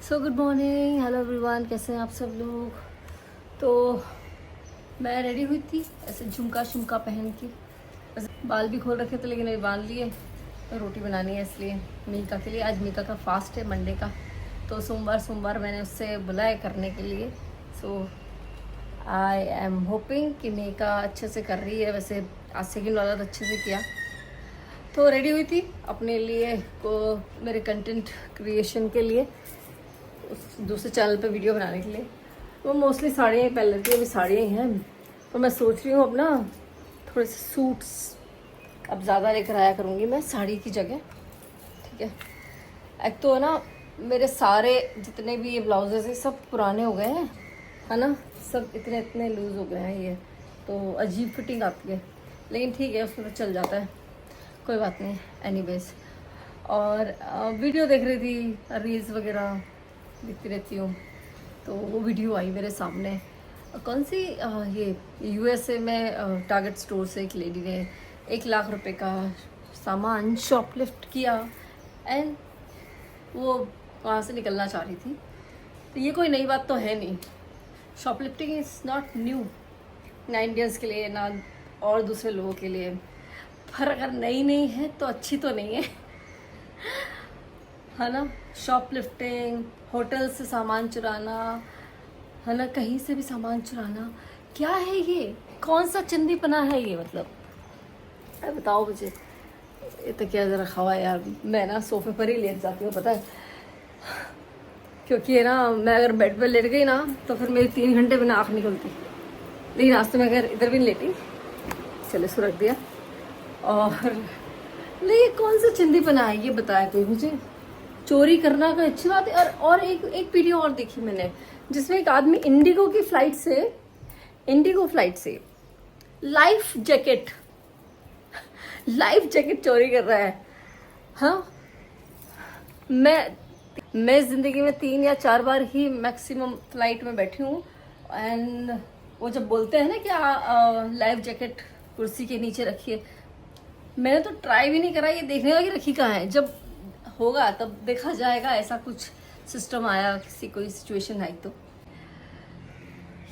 So good morning, hello everyone, कैसे हैं आप सब लोग। तो मैं रेडी हुई थी ऐसे झुमका शुमका पहन के, वैसे बाल भी खोल रखे थे लेकिन अभी बांध लिए। तो रोटी बनानी है इसलिए मीका के लिए, आज मीका का फास्ट है मंडे का, तो सोमवार मैंने उससे बुलाया करने के लिए। सो आई एम होपिंग कि मीका अच्छे से कर रही है। वैसे आज सेकंड वाला तो अच्छे से किया। तो रेडी हुई थी अपने लिए को मेरे कंटेंट क्रिएशन के लिए, उस दूसरे चैनल पे वीडियो बनाने के लिए। वो मोस्टली साड़ियाँ ही पहन लेती है, अभी साड़ियाँ ही हैं। तो मैं सोच रही हूँ अपना थोड़े से सूट्स अब ज़्यादा लेकर आया करूँगी मैं साड़ी की जगह, ठीक है। एक तो है ना, मेरे सारे जितने भी ये ब्लाउजेस हैं सब पुराने हो गए हैं, है ना, सब इतने इतने लूज़ हो गए हैं। ये तो अजीब फिटिंग आती है, लेकिन ठीक है उसमें तो चल जाता है, कोई बात नहीं। एनीवेज, और वीडियो देख रही थी, रील्स वगैरह देखती रहती हूँ, तो वो वीडियो आई मेरे सामने। कौन सी ये यूएसए में टारगेट स्टोर से एक लेडी ने 1 लाख रुपए का सामान शॉपलिफ्ट किया एंड वो वहाँ से निकलना चाह रही थी। तो ये कोई नई बात तो है नहीं, शॉपलिफ्टिंग इज़ नॉट न्यू, ना इंडियंस के लिए ना और दूसरे लोगों के लिए। पर अगर नई नहीं है तो अच्छी तो नहीं है ना। शॉपलिफ्टिंग, होटल से सामान चुराना, है ना, कहीं से भी सामान चुराना, क्या है ये, कौन सा चंदीपना है ये, मतलब बताओ मुझे। ये तो क्या जरा खवा यार, मैं ना सोफे पर ही लेट जाती हूँ पता है, क्योंकि है ना मैं अगर बेड पर लेट गई ना तो फिर मेरी 3 घंटे बिना आँख निकलती। लेकिन आज तो मैं अगर इधर भी नहीं लेटी, चले इसको रख दिया। और नहीं, कौन सा चंदीपना है ये बताया कोई मुझे। चोरी करना का अच्छी बात है। और एक वीडियो और देखी मैंने जिसमें एक आदमी इंडिगो फ्लाइट से लाइफ जैकेट चोरी कर रहा है। हाँ, मैं जिंदगी में 3 या 4 बार ही मैक्सिमम फ्लाइट में बैठी हूँ। एंड वो जब बोलते हैं ना कि लाइफ जैकेट कुर्सी के नीचे रखिए, मैंने तो ट्राई भी नहीं करा ये देखने का कि रखी कहाँ है। जब होगा तब देखा जाएगा, ऐसा कुछ सिस्टम आया, किसी कोई सिचुएशन आई तो।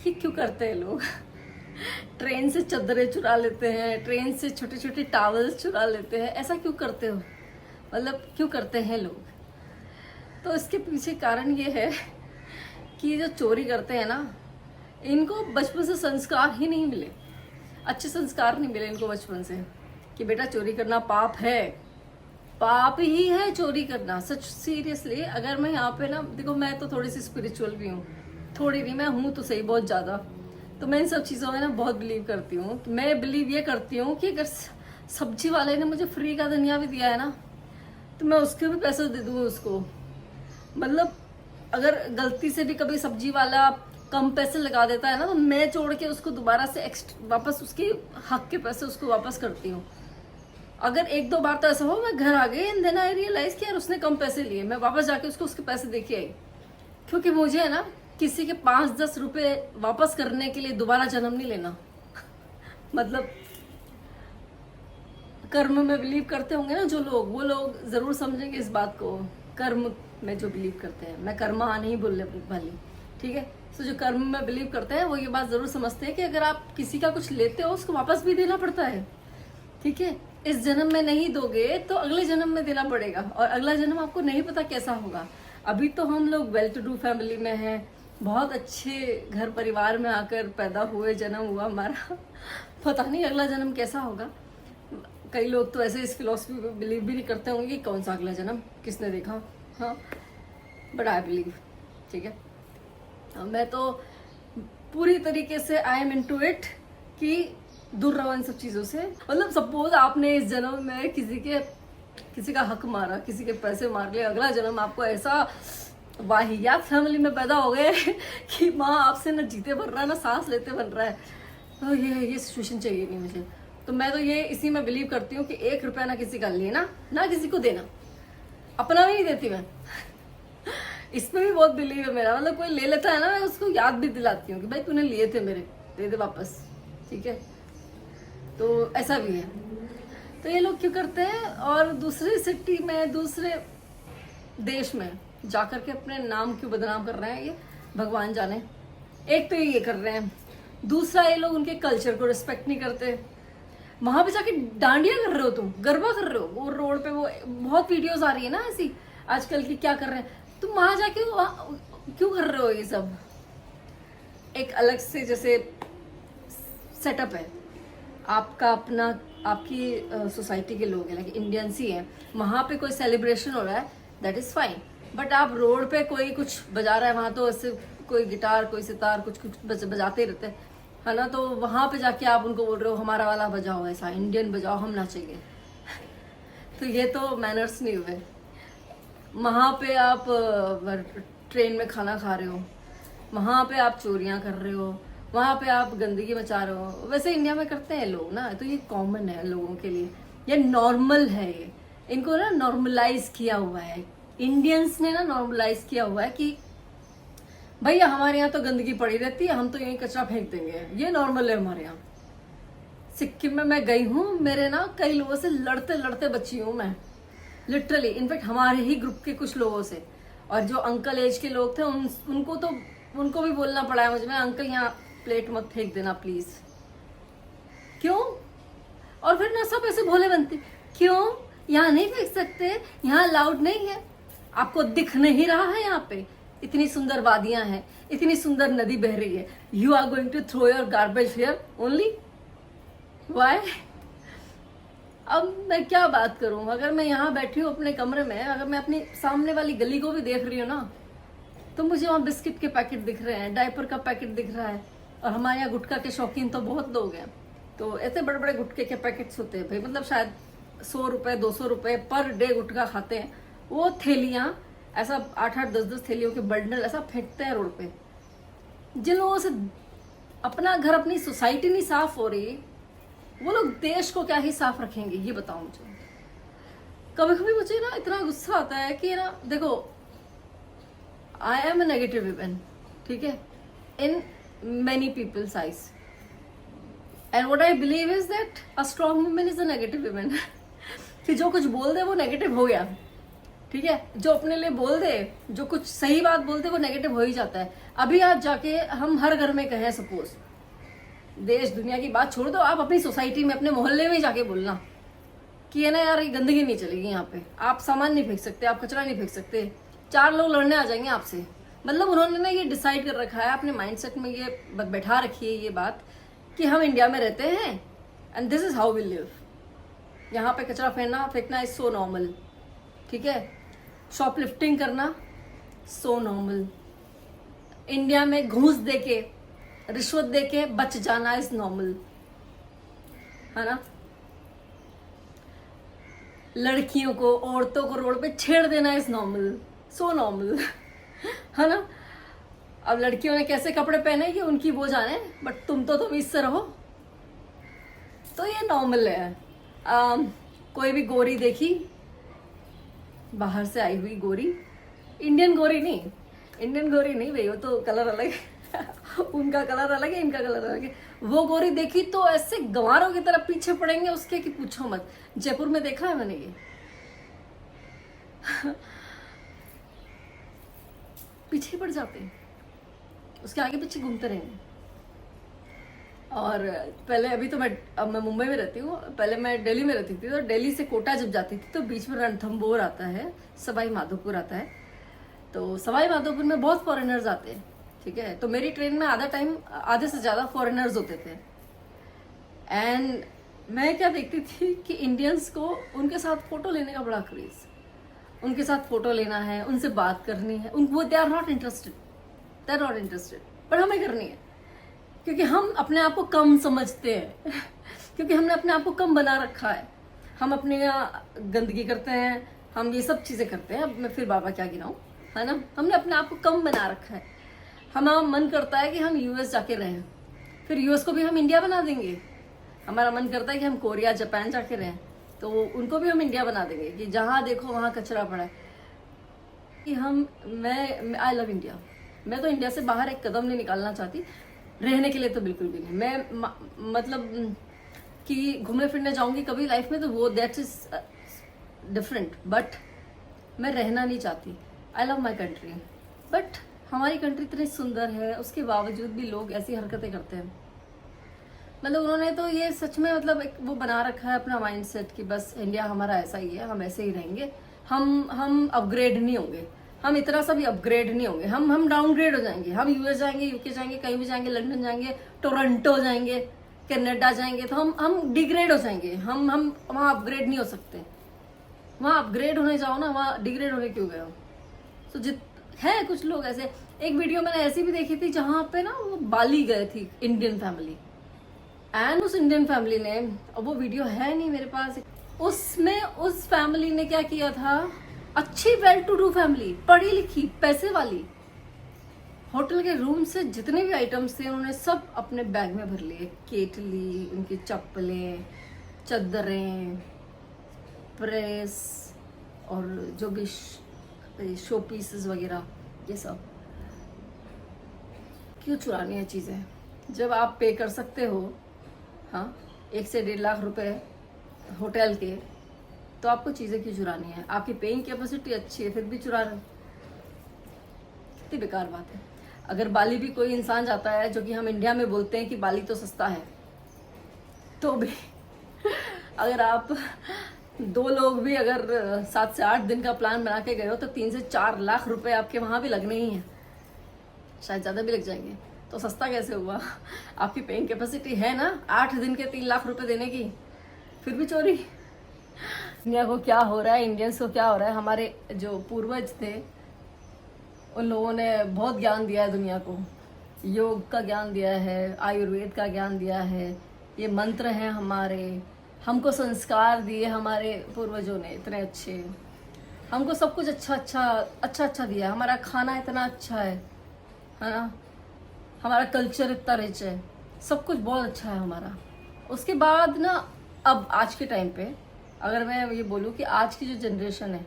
ये क्यों करते हैं लोग ट्रेन से चादरें चुरा लेते हैं, ट्रेन से छोटे छोटे टॉवल्स चुरा लेते हैं, ऐसा क्यों करते हो, मतलब क्यों करते हैं लोग। तो इसके पीछे कारण ये है कि जो चोरी करते हैं ना, इनको बचपन से संस्कार ही नहीं मिले, अच्छे संस्कार नहीं मिले इनको बचपन से कि बेटा चोरी करना पाप है, पाप ही है चोरी करना। सच सीरियसली, अगर मैं यहाँ पे ना देखो, मैं तो थोड़ी सी स्पिरिचुअल भी हूँ, थोड़ी नहीं, मैं हूँ तो सही बहुत ज़्यादा। तो मैं इन सब चीज़ों में ना बहुत बिलीव करती हूँ। तो मैं बिलीव ये करती हूँ कि अगर सब्जी वाले ने मुझे फ्री का धनिया भी दिया है ना, तो मैं उसके भी पैसे दे दूँ उसको। मतलब अगर गलती से भी कभी सब्जी वाला कम पैसे लगा देता है ना, तो मैं जोड़ के उसको दोबारा से वापस उसके हक के पैसे उसको वापस करती हूँ। अगर 1-2 बार तो ऐसा हो, मैं घर आ गई एंड देन आई रियलाइज कि यार उसने कम पैसे लिए, मैं वापस जाके उसको उसके पैसे दे के आई। क्योंकि मुझे है ना किसी के 5-10 रुपए वापस करने के लिए दोबारा जन्म नहीं लेना। मतलब कर्म में बिलीव करते होंगे ना जो लोग, वो लोग जरूर समझेंगे इस बात को। कर्म में जो बिलीव करते हैं, मैं कर्मा नहीं बोलने वाली, ठीक है। तो जो कर्म में बिलीव करते हैं वो ये बात जरूर समझते हैं कि अगर आप किसी का कुछ लेते हो उसको वापस भी देना पड़ता है, ठीक है। इस जन्म में नहीं दोगे तो अगले जन्म में देना पड़ेगा, और अगला जन्म आपको नहीं पता कैसा होगा। अभी तो हम लोग वेल टू डू फैमिली में हैं, बहुत अच्छे घर परिवार में आकर पैदा हुए, जन्म हुआ हमारा, पता नहीं अगला जन्म कैसा होगा। कई लोग तो ऐसे इस फिलॉसफी पे बिलीव भी नहीं करते होंगे कि कौन सा अगला जन्म किसने देखा। हाँ, बट आई बिलीव, ठीक है। मैं तो पूरी तरीके से आई एम इनटू इट कि दूर रहो इन सब चीज़ों से। मतलब सपोज आपने इस जन्म में किसी का हक मारा, किसी के पैसे मार लिए, अगला जन्म आपको ऐसा वाहियात फैमिली में पैदा हो गए कि माँ आपसे ना जीते बन रहा है ना सांस लेते बन रहा है, तो ये सिचुएशन चाहिए नहीं मुझे। तो मैं तो ये इसी में बिलीव करती हूँ कि 1 रुपया ना किसी का लेना, ना किसी को देना, अपना भी नहीं देती मैं इसमें भी बहुत बिलीव है मेरा। मतलब कोई ले लेता है ना, मैं उसको याद भी दिलाती हूँ कि भाई तूने लिए थे मेरे, दे दे वापस, ठीक है। तो ऐसा भी है। तो ये लोग क्यों करते हैं। और दूसरी सिटी में, दूसरे देश में जाकर के अपने नाम क्यों बदनाम कर रहे हैं ये भगवान जाने। एक तो ये कर रहे हैं, दूसरा ये लोग उनके कल्चर को रिस्पेक्ट नहीं करते। वहां पे जाके डांडिया कर रहे हो, तुम गरबा कर रहे हो, वो रोड पे वो बहुत वीडियोस आ रही है ना ऐसी आजकल की, क्या कर रहे हैं तुम वहां जाके, क्यों कर रहे हो ये सब। एक अलग से जैसे सेटअप है आपका अपना, आपकी सोसाइटी के लोग हैं, लाइक इंडियंस ही हैं, वहां पे कोई सेलिब्रेशन हो रहा है, दैट इज फाइन। बट आप रोड पे कोई कुछ बजा रहा है, वहां तो ऐसे कोई गिटार कोई सितार कुछ कुछ बजाते रहते हैं, है ना, तो वहां पे जाके आप उनको बोल रहे हो हमारा वाला बजाओ, ऐसा इंडियन बजाओ, हम नाचेंगे। तो ये तो मैनर्स नहीं हुए। वहां पे आप ट्रेन में खाना खा रहे हो, वहां पे आप चोरियां कर रहे हो, वहां पे आप गंदगी मचा रहे हो। वैसे इंडिया में करते हैं लोग ना, तो ये कॉमन है लोगों के लिए, ये नॉर्मल है, ये इनको ना नॉर्मलाइज किया हुआ है, इंडियंस ने ना नॉर्मलाइज किया हुआ है कि भैया हमारे यहाँ तो गंदगी पड़ी रहती है, हम तो यहीं कचरा फेंक देंगे, ये नॉर्मल है हमारे यहाँ। सिक्किम में मैं गई हूँ, मेरे ना कई लोगों से लड़ते लड़ते बची हूँ मैं, लिटरली, इनफैक्ट हमारे ही ग्रुप के कुछ लोगों से। और जो अंकल एज के लोग थे उनको भी बोलना पड़ा है मुझे, मैं अंकल यहाँ प्लेट मत फेंक देना प्लीज। क्यों? और फिर ना सब ऐसे भोले बनते, क्यों यहाँ नहीं फेंक सकते, यहाँ अलाउड नहीं है, आपको दिख नहीं रहा है यहाँ पे इतनी सुंदर वादियां हैं, इतनी सुंदर नदी बह रही है, you are going to throw your garbage here only, why? अब मैं क्या बात करूं, अगर मैं यहाँ बैठी हूँ अपने कमरे में, अगर मैं अपनी सामने वाली गली को भी देख रही हूँ ना, तो मुझे वहाँ बिस्किट के पैकेट दिख रहे हैं, डायपर का पैकेट दिख रहा है। और हमारे यहाँ गुटखा के शौकीन तो बहुत लोग हैं, तो ऐसे बड़े बड़े गुटखे के पैकेट्स होते हैं भाई, मतलब शायद 100 रुपए 200 रुपए पर डे गुटखा खाते हैं, वो थैलियां ऐसा 8-8 10-10 थैलियों के बंडल ऐसा फेंकते हैं रोड पे। जिन लोगों से अपना घर, अपनी सोसाइटी नहीं साफ हो रही, वो लोग देश को क्या ही साफ रखेंगे, ये बताओ मुझे। कभी कभी मुझे ना इतना गुस्सा आता है कि ना, देखो I am a negative even, ठीक है, in many people's eyes, and what I believe is that a strong woman is a negative even. कि जो कुछ बोल दे वो नेगेटिव हो गया, ठीक है, जो अपने लिए बोल दे, जो कुछ सही बात बोलते वो नेगेटिव हो ही जाता है। अभी आज जाके हम हर घर में कहें, सपोज, देश दुनिया की बात छोड़ दो, आप अपनी सोसाइटी में अपने मोहल्ले में जाके बोलना कि है ना यार ये गंदगी नहीं चलेगी, यहाँ पे आप सामान नहीं फेंक सकते, आप कचरा नहीं फेंक सकते, 4 लोग लड़ने आ जाएंगे आपसे। मतलब उन्होंने ना ये डिसाइड कर रखा है अपने माइंडसेट में, ये बैठा रखी है ये बात कि हम इंडिया में रहते हैं and this is how we live. यहाँ पे कचरा फेंकना इज सो नॉर्मल, ठीक है, शॉपलिफ्टिंग करना सो नॉर्मल, इंडिया में घूस देके रिश्वत देके बच जाना इज नॉर्मल, है ना, लड़कियों को औरतों को रोड पे छेड़ देना इज नॉर्मल, सो नॉर्मल, है ना। अब लड़कियों ने कैसे कपड़े पहने कि उनकी वो जाने, बट तुम इससे रहो, तो ये नॉर्मल है। कोई भी गोरी देखी, बाहर से आई हुई गोरी, इंडियन गोरी नहीं भाई, वो तो कलर अलग है उनका कलर अलग है, इनका कलर अलग है। वो गोरी देखी तो ऐसे गंवारों की तरफ पीछे पड़ेंगे उसके कि पूछो मत। जयपुर में देखा है मैंने ये पीछे पड़ जाते हैं, उसके आगे पीछे घूमते रहेंगे। और पहले, अभी तो अब मैं मुंबई में रहती हूँ, पहले मैं दिल्ली में रहती थी, तो दिल्ली से कोटा जब जाती थी तो बीच में रणथंभौर आता है, सवाई माधोपुर आता है, तो सवाई माधोपुर में बहुत फॉरेनर्स आते हैं, ठीक है, तो मेरी ट्रेन में आधे से ज्यादा फॉरेनर्स होते थे। एंड मैं क्या देखती थी कि इंडियंस को उनके साथ फोटो लेने का बड़ा क्रेज, उनके साथ फोटो लेना है, उनसे बात करनी है, वो दे आर नॉट इंटरेस्टेड, पर हमें करनी है, क्योंकि हम अपने आप को कम समझते हैं क्योंकि हमने अपने आप को कम बना रखा है, हम अपने यहाँ गंदगी करते हैं, हम ये सब चीजें करते हैं। अब मैं फिर बाबा क्या गिनाऊं, है ना, हमने अपने आप को कम बना रखा है। हमारा मन करता है कि हम यूएस जाके रहें, फिर यूएस को भी हम इंडिया बना देंगे। हमारा मन करता है कि हम कोरिया जापान जाके रहें, तो उनको भी हम इंडिया बना देंगे कि जहाँ देखो वहाँ कचरा पड़ा है। कि मैं आई लव इंडिया, मैं तो इंडिया से बाहर एक कदम नहीं निकालना चाहती, रहने के लिए तो बिल्कुल भी नहीं। मैं मतलब कि घूमने फिरने जाऊंगी कभी लाइफ में तो वो दैट इज डिफरेंट, बट मैं रहना नहीं चाहती। I love my country, but हमारी कंट्री इतनी सुंदर है, उसके बावजूद भी लोग ऐसी हरकतें करते हैं। मतलब उन्होंने तो ये सच में मतलब एक वो बना रखा है अपना माइंडसेट कि बस इंडिया हमारा ऐसा ही है, हम ऐसे ही रहेंगे, हम अपग्रेड नहीं होंगे, हम इतना सा भी अपग्रेड नहीं होंगे, हम डाउनग्रेड हो जाएंगे, हम यूएस जाएंगे, यूके जाएंगे, कहीं भी जाएंगे, लंदन जाएंगे, टोरंटो जाएंगे, कनाडा जाएंगे, तो हम डिग्रेड हो जाएंगे, हम वहाँ अपग्रेड नहीं हो सकते। वहाँ अपग्रेड होने जाओ ना, वहाँ डिग्रेड होने क्यों गए हो? तो है कुछ लोग ऐसे। एक वीडियो मैंने ऐसी भी देखी थी जहाँ पे ना वो बाली गए थी इंडियन फैमिली, एंड उस इंडियन फैमिली ने, अब वो वीडियो है नहीं मेरे पास, उसमें उस फैमिली ने क्या किया था, अच्छी वेल टू डू फैमिली, पढ़ी लिखी, पैसे वाली, होटल के रूम से जितने भी आइटम्स थे उन्होंने सब अपने बैग में भर लिए, केटली, उनकी चप्पलें, चद्दरें, प्रेस और जो भी शो पीसेस वगैरह, ये सब। क्यों चुरानी है चीज़ें जब आप पे कर सकते हो? हाँ, 1 से 1.5 लाख रुपए होटल के, तो आपको चीज़ें क्यों चुरानी है? आपकी पेइंग कैपेसिटी अच्छी है फिर भी चुरा रहे हो, कितनी बेकार बात है। अगर बाली भी कोई इंसान जाता है, जो कि हम इंडिया में बोलते हैं कि बाली तो सस्ता है, तो भी अगर आप 2 लोग भी अगर 7 से 8 दिन का प्लान बना के गए हो तो 3 से 4 लाख रुपए आपके वहाँ भी लगने ही हैं, शायद ज़्यादा भी लग जाएंगे। तो सस्ता कैसे हुआ? आपकी पेइंग कैपेसिटी है ना 8 दिन के 3 लाख रुपए देने की, फिर भी चोरी। दुनिया को क्या हो रहा है, इंडियंस को क्या हो रहा है? हमारे जो पूर्वज थे उन लोगों ने बहुत ज्ञान दिया है दुनिया को, योग का ज्ञान दिया है, आयुर्वेद का ज्ञान दिया है, ये मंत्र हैं हमारे, हमको संस्कार दिए हमारे पूर्वजों ने इतने अच्छे, हमको सब कुछ अच्छा दिया, हमारा खाना इतना अच्छा है ना, हमारा कल्चर इतना रिच है, सब कुछ बहुत अच्छा है हमारा। उसके बाद ना अब आज के टाइम पे अगर मैं ये बोलूँ कि आज की जो जनरेशन है,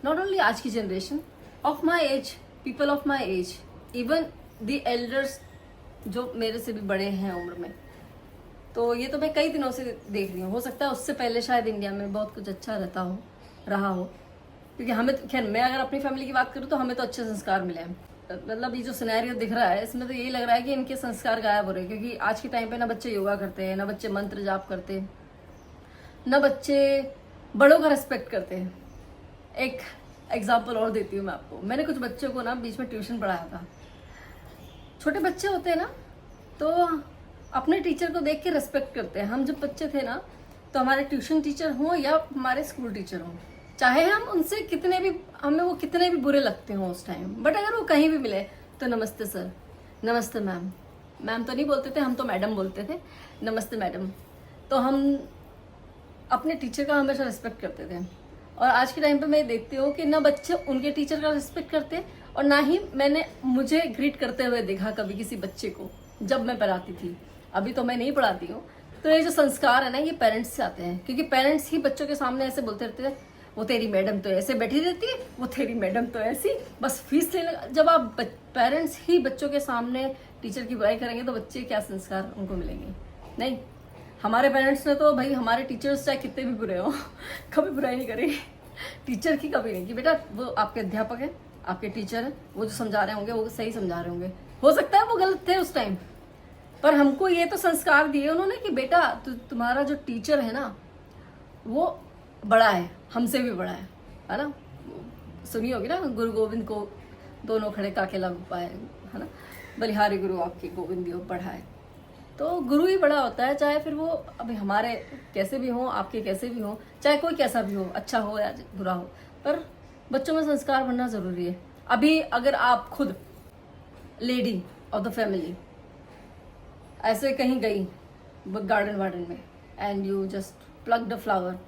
नॉट ओनली आज की generation, of my age, people of my age, even the elders जो मेरे से भी बड़े हैं उम्र में, तो ये तो मैं कई दिनों से देख रही हूँ। हो सकता है उससे पहले शायद इंडिया में बहुत कुछ अच्छा रहा हो, क्योंकि हमें खैर मैं अगर अपनी फैमिली की बात करूँ तो हमें तो अच्छे संस्कार मिले हैं। मतलब ये जो सिनेरियो दिख रहा है इसमें तो यही लग रहा है कि इनके संस्कार गायब हो रहे हैं, क्योंकि आज के टाइम पे ना बच्चे योगा करते हैं, ना बच्चे मंत्र जाप करते हैं, ना बच्चे बड़ों का रिस्पेक्ट करते हैं। एक एग्जाम्पल और देती हूँ मैं आपको। मैंने कुछ बच्चों को ना बीच में ट्यूशन पढ़ाया था। छोटे बच्चे होते हैं ना तो अपने टीचर को देख के रिस्पेक्ट करते हैं। हम जब बच्चे थे ना तो हमारे ट्यूशन टीचर हों या हमारे स्कूल टीचर हों, चाहे हम उनसे कितने भी, हमें वो कितने भी बुरे लगते हों उस टाइम, बट अगर वो कहीं भी मिले तो नमस्ते सर, नमस्ते मैम, मैम तो नहीं बोलते थे, हम तो मैडम बोलते थे, नमस्ते मैडम। तो हम अपने टीचर का हमेशा रिस्पेक्ट करते थे। और आज के टाइम पे मैं देखती हूँ कि ना बच्चे उनके टीचर का रिस्पेक्ट करते, और ना ही मुझे ग्रीट करते हुए देखा कभी किसी बच्चे को जब मैं पढ़ाती थी। अभी तो मैं नहीं पढ़ाती हूँ। तो ये जो संस्कार है ना, ये पेरेंट्स से आते हैं, क्योंकि पेरेंट्स ही बच्चों के सामने ऐसे बोलते रहते थे, वो तेरी मैडम तो ऐसे बैठी रहती है, वो तेरी मैडम तो ऐसी, बस फीस लेने। जब आप पेरेंट्स ही बच्चों के सामने टीचर की बुराई करेंगे तो बच्चे क्या संस्कार उनको मिलेंगे? नहीं, हमारे पेरेंट्स ने तो भाई हमारे टीचर्स चाहे कितने भी बुरे हो कभी बुराई नहीं करी टीचर की, कभी नहीं कि बेटा वो आपके अध्यापक है, आपके टीचर है, वो जो समझा रहे होंगे वो सही समझा रहे होंगे। हो सकता है वो गलत थे उस टाइम, पर हमको ये तो संस्कार दिए उन्होंने कि बेटा तुम्हारा जो टीचर है ना वो बड़ा है, हमसे भी बड़ा है ना। सुनी होगी ना, गुरु गोविंद को दोनों खड़े काके लागू पाए, है ना, बलिहारी गुरु आपके गोविंद दियो पढ़ाए। तो गुरु ही बड़ा होता है, चाहे फिर वो अभी हमारे कैसे भी हो, आपके कैसे भी हो, चाहे कोई कैसा भी हो, अच्छा हो या बुरा हो, पर बच्चों में संस्कार बनना जरूरी है। अभी अगर आप खुद लेडी ऑफ द फैमिली ऐसे कहीं गई गार्डन वार्डन में and you just plucked a flower,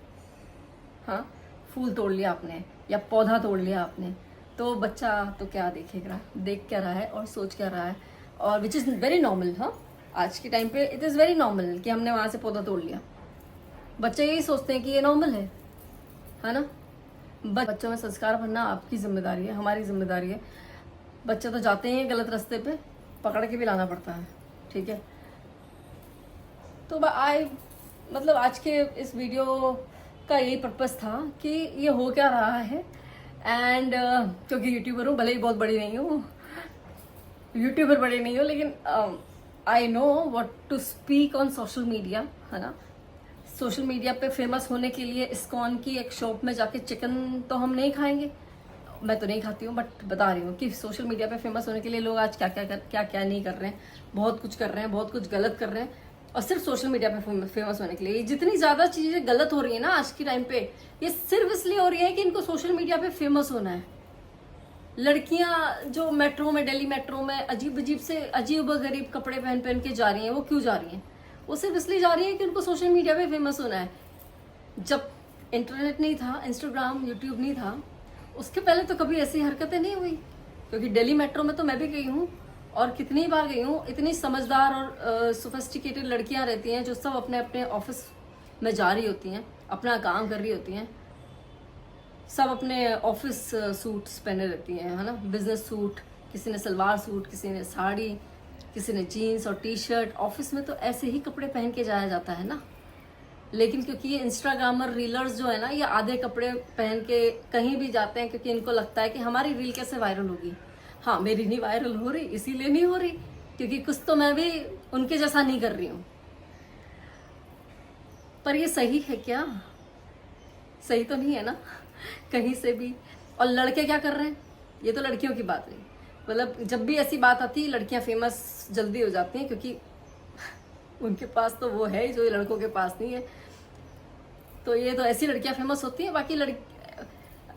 हाँ, फूल तोड़ लिया आपने या पौधा तोड़ लिया आपने, तो बच्चा तो क्या देखेगा, देख क्या रहा है और सोच क्या रहा है, और विच इज़ वेरी नॉर्मल। हाँ, आज के टाइम पे इट इज़ वेरी नॉर्मल कि हमने वहाँ से पौधा तोड़ लिया। बच्चे यही सोचते हैं कि ये नॉर्मल है ना। बच्चों में संस्कार भरना आपकी जिम्मेदारी है, हमारी जिम्मेदारी है। बच्चे तो जाते ही हैं गलत रास्ते पे, पकड़ के भी लाना पड़ता है, ठीक है। तो मतलब आज के इस वीडियो का यही पर्पस था कि ये हो क्या रहा है, एंड क्योंकि यूट्यूबर हूँ, भले ही बहुत बड़ी नहीं हूँ, यूट्यूबर बड़ी नहीं हूँ, लेकिन I know what to speak on social media, है ना। सोशल मीडिया पे फेमस होने के लिए इस्कॉन की एक शॉप में जाके चिकन तो हम नहीं खाएंगे, मैं तो नहीं खाती हूँ, बट बता रही हूँ कि सोशल मीडिया पे फेमस होने के लिए लोग आज क्या क्या नहीं कर रहे हैं, बहुत कुछ कर रहे हैं, बहुत कुछ गलत कर रहे हैं, और सिर्फ सोशल मीडिया पे फेमस होने के लिए जितनी ज़्यादा चीज़ें गलत हो रही है ना आज के टाइम पे, ये सिर्फ इसलिए हो रही है कि इनको सोशल मीडिया पे फेमस होना है। लड़कियां जो मेट्रो में, दिल्ली मेट्रो में अजीब अजीब से अजीब व गरीब कपड़े पहन पहन के जा रही हैं, वो क्यों जा रही हैं? वो सिर्फ इसलिए जा रही है कि उनको सोशल मीडिया पे फेमस होना है। जब इंटरनेट नहीं था, इंस्टाग्राम, यूट्यूब नहीं था, उसके पहले तो कभी ऐसी हरकतें नहीं हुई, क्योंकि दिल्ली मेट्रो में तो मैं भी गई हूँ और कितनी बार गई हूँ। इतनी समझदार और सोफिस्टिकेटेड लड़कियाँ रहती हैं जो सब अपने अपने ऑफिस में जा रही होती हैं, अपना काम कर रही होती हैं, सब अपने ऑफिस सूट्स पहने रहती हैं, है ना, बिजनेस सूट, किसी ने सलवार सूट, किसी ने साड़ी, किसी ने जीन्स और टी शर्ट। ऑफिस में तो ऐसे ही कपड़े पहन के जाया जाता है ना। लेकिन क्योंकि ये इंस्टाग्रामर, रीलर्स जो है ना, ये आधे कपड़े पहन के कहीं भी जाते हैं, क्योंकि इनको लगता है कि हमारी रील कैसे वायरल होगी। हाँ, मेरी नहीं वायरल हो रही, इसीलिए नहीं हो रही क्योंकि कुछ तो मैं भी उनके जैसा नहीं कर रही हूँ। पर ये सही है क्या? सही तो नहीं है ना कहीं से भी। और लड़के क्या कर रहे हैं, ये तो लड़कियों की बात है। मतलब जब भी ऐसी बात आती है, लड़कियां फेमस जल्दी हो जाती हैं, क्योंकि उनके पास तो वो है जो लड़कों के पास नहीं है। तो ये तो ऐसी लड़कियां फेमस होती हैं। बाकी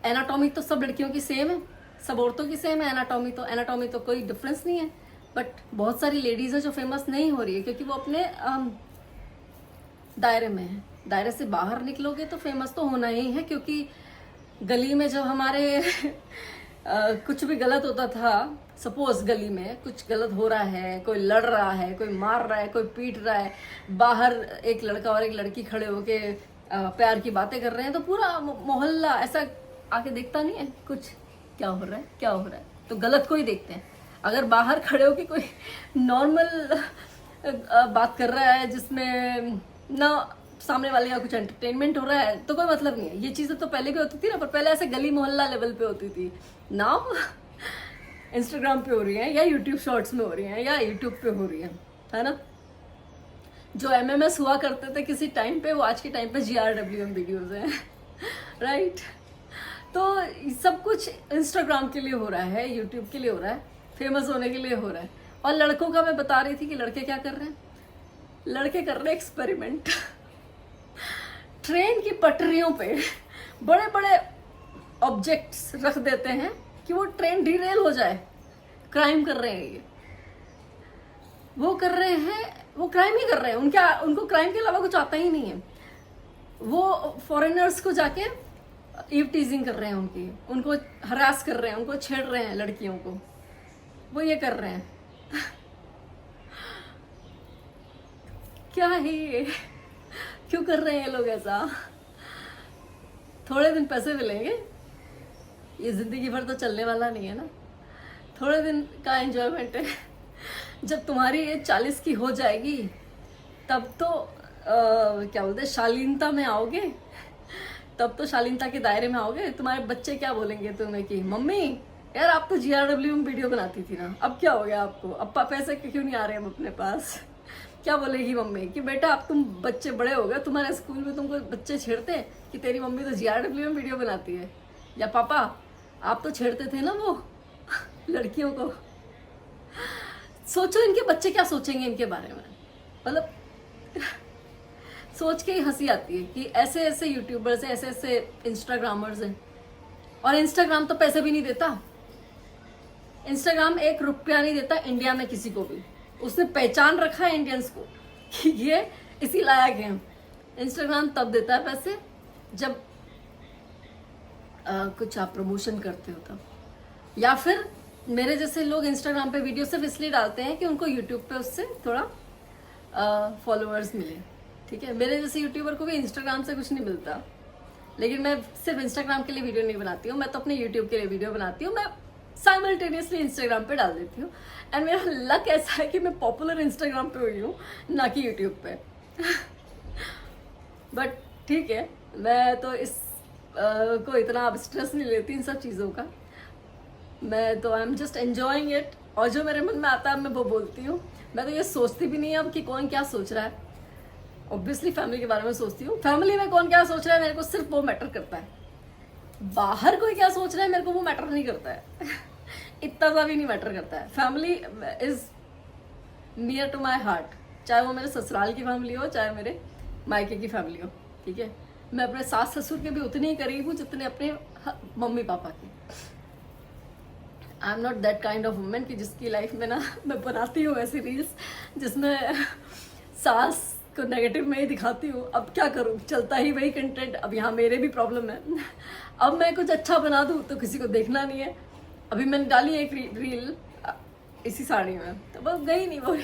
एनाटॉमी तो सब लड़कियों की सेम है, सब औरतों की सेम है। एनाटॉमी तो कोई डिफरेंस नहीं है। बट बहुत सारी लेडीज हैं जो फेमस नहीं हो रही है, क्योंकि वो अपने दायरे में है। दायरे से बाहर निकलोगे तो फेमस तो होना ही है, क्योंकि गली में जब हमारे कुछ भी गलत होता था, सपोज गली में कुछ गलत हो रहा है, कोई लड़ रहा है, कोई मार रहा है, कोई पीट रहा है, बाहर एक लड़का और एक लड़की खड़े होके प्यार की बातें कर रहे हैं, तो पूरा मोहल्ला ऐसा आके देखता नहीं है कुछ क्या हो रहा है, क्या हो रहा है, तो गलत को ही देखते हैं। अगर बाहर खड़े होके कोई नॉर्मल बात कर रहा है जिसमें ना सामने वाले का कुछ एंटरटेनमेंट हो रहा है, तो कोई मतलब नहीं है। ये चीजें तो पहले भी होती थी ना, पर पहले ऐसे गली मोहल्ला लेवल पे होती थी। नाउ इंस्टाग्राम पे हो रही है, या यूट्यूब शॉर्ट्स में हो रही है, या यूट्यूब पे हो रही है ना। जो MMS हुआ करते थे किसी टाइम पे, वो आज के टाइम पे GRWM वीडियोज हैं राइट। तो सब कुछ इंस्टाग्राम के लिए हो रहा है, यूट्यूब के लिए हो रहा है, फेमस होने के लिए हो रहा है। और लड़कों का मैं बता रही थी कि लड़के क्या कर रहे हैं, लड़के कर रहे हैं एक्सपेरिमेंट ट्रेन की पटरियों पे बड़े बड़े ऑब्जेक्ट्स रख देते हैं कि वो ट्रेन डिरेल हो जाए। क्राइम कर रहे हैं ये, वो कर रहे हैं, वो क्राइम ही कर रहे हैं। उनको क्राइम के अलावा कुछ आता ही नहीं है। वो फॉरेनर्स को जाके ईव टीजिंग कर रहे हैं, उनको हरास कर रहे हैं, उनको छेड़ रहे हैं, लड़कियों को, वो ये कर रहे हैं क्या है ये? क्यों कर रहे हैं ये लोग ऐसा? थोड़े दिन पैसे मिलेंगे, ये जिंदगी भर तो चलने वाला नहीं है ना। थोड़े दिन का एंजॉयमेंट है। जब तुम्हारी एज 40 की हो जाएगी, तब तो क्या बोलते हैं, शालीनता में आओगे, तब तो शालीनता के दायरे में आओगे। तुम्हारे बच्चे क्या बोलेंगे तुम्हें कि मम्मी यार आप तो GRW में वीडियो बनाती थी ना, अब क्या हो गया आपको, अब पैसे क्यों नहीं आ रहे हम अपने पास? क्या बोलेगी मम्मी कि बेटा अब तुम बच्चे बड़े हो गए, तुम्हारे स्कूल में तुमको बच्चे छेड़ते हैं कि तेरी मम्मी तो GRW में वीडियो बनाती है, या पापा आप तो छेड़ते थे ना वो लड़कियों को। सोचो इनके बच्चे क्या सोचेंगे इनके बारे में। मतलब सोच के ही हंसी आती है कि ऐसे ऐसे यूट्यूबर्स हैं, ऐसे ऐसे इंस्टाग्रामर्स हैं। और इंस्टाग्राम तो पैसे भी नहीं देता। इंस्टाग्राम 1 रुपया नहीं देता इंडिया में किसी को भी। उसने पहचान रखा है इंडियंस को कि ये इसी लायक है। इंस्टाग्राम तब देता है पैसे जब कुछ आप प्रमोशन करते हो तब, या फिर मेरे जैसे लोग इंस्टाग्राम पे वीडियो सिर्फ इसलिए डालते हैं कि उनको यूट्यूब पे उससे थोड़ा फॉलोअर्स मिले। ठीक है, मेरे जैसे यूट्यूबर को भी इंस्टाग्राम से कुछ नहीं मिलता, लेकिन मैं सिर्फ इंस्टाग्राम के लिए वीडियो नहीं बनाती हूँ, मैं तो अपने यूट्यूब के लिए वीडियो बनाती हूँ। मैं साइमल्टेनियसली इंस्टाग्राम पे डाल देती हूँ। एंड मेरा लक ऐसा है कि मैं पॉपुलर इंस्टाग्राम पे हुई हूँ, ना कि यूट्यूब पे बट ठीक है, मैं तो इस को इतना अब स्ट्रेस नहीं लेती इन सब चीज़ों का। मैं तो I am just enjoying it, और जो मेरे मन में आता है मैं वो बोलती हूँ। मैं तो ये सोचती भी नहीं अब कि कौन क्या सोच रहा है। ऑब्वियसली फैमिली के बारे में सोचती हूँ, फैमिली में कौन क्या सोच रहा है मेरे को सिर्फ वो मैटर करता है। बाहर कोई क्या सोच रहा है मेरे को वो मैटर नहीं करता है इतना सा भी नहीं मैटर करता है। Family is near to my heart, चाहे वो मेरे ससुराल की फैमिली हो चाहे मेरे मायके की फैमिली हो, ठीक है। मैं अपने सास ससुर के भी उतने ही करीब हूँ जितने अपने मम्मी पापा के। I am not that kind of women कि जिसकी लाइफ में ना मैं बनाती हूँ ऐसी रील्स जिसमें सास को नेगेटिव में ही दिखाती हूँ। अब क्या करूँ, चलता ही वही कंटेंट। अब यहाँ मेरे भी प्रॉब्लम है अब मैं कुछ अच्छा बना दूँ तो किसी को देखना नहीं है। अभी मैंने डाली एक रील इसी साड़ी में, तो बस गई नहीं, वो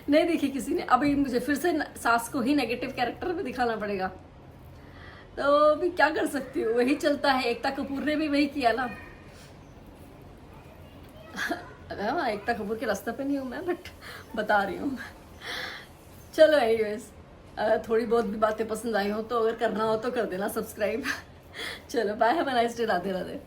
नहीं देखी किसी ने। अभी मुझे फिर से सास को ही नेगेटिव कैरेक्टर में दिखाना पड़ेगा, तो अभी क्या कर सकती हूँ, वही चलता है। एकता कपूर ने भी वही किया ना हाँ, एकता कपूर के रास्ते पे नहीं हूँ मैं, बट बता रही हूँ। चलो एनीवेज, थोड़ी बहुत भी बातें पसंद आई हो तो अगर करना हो तो कर देना सब्सक्राइब। चलो bye, have a nice day, Radhe Radhe.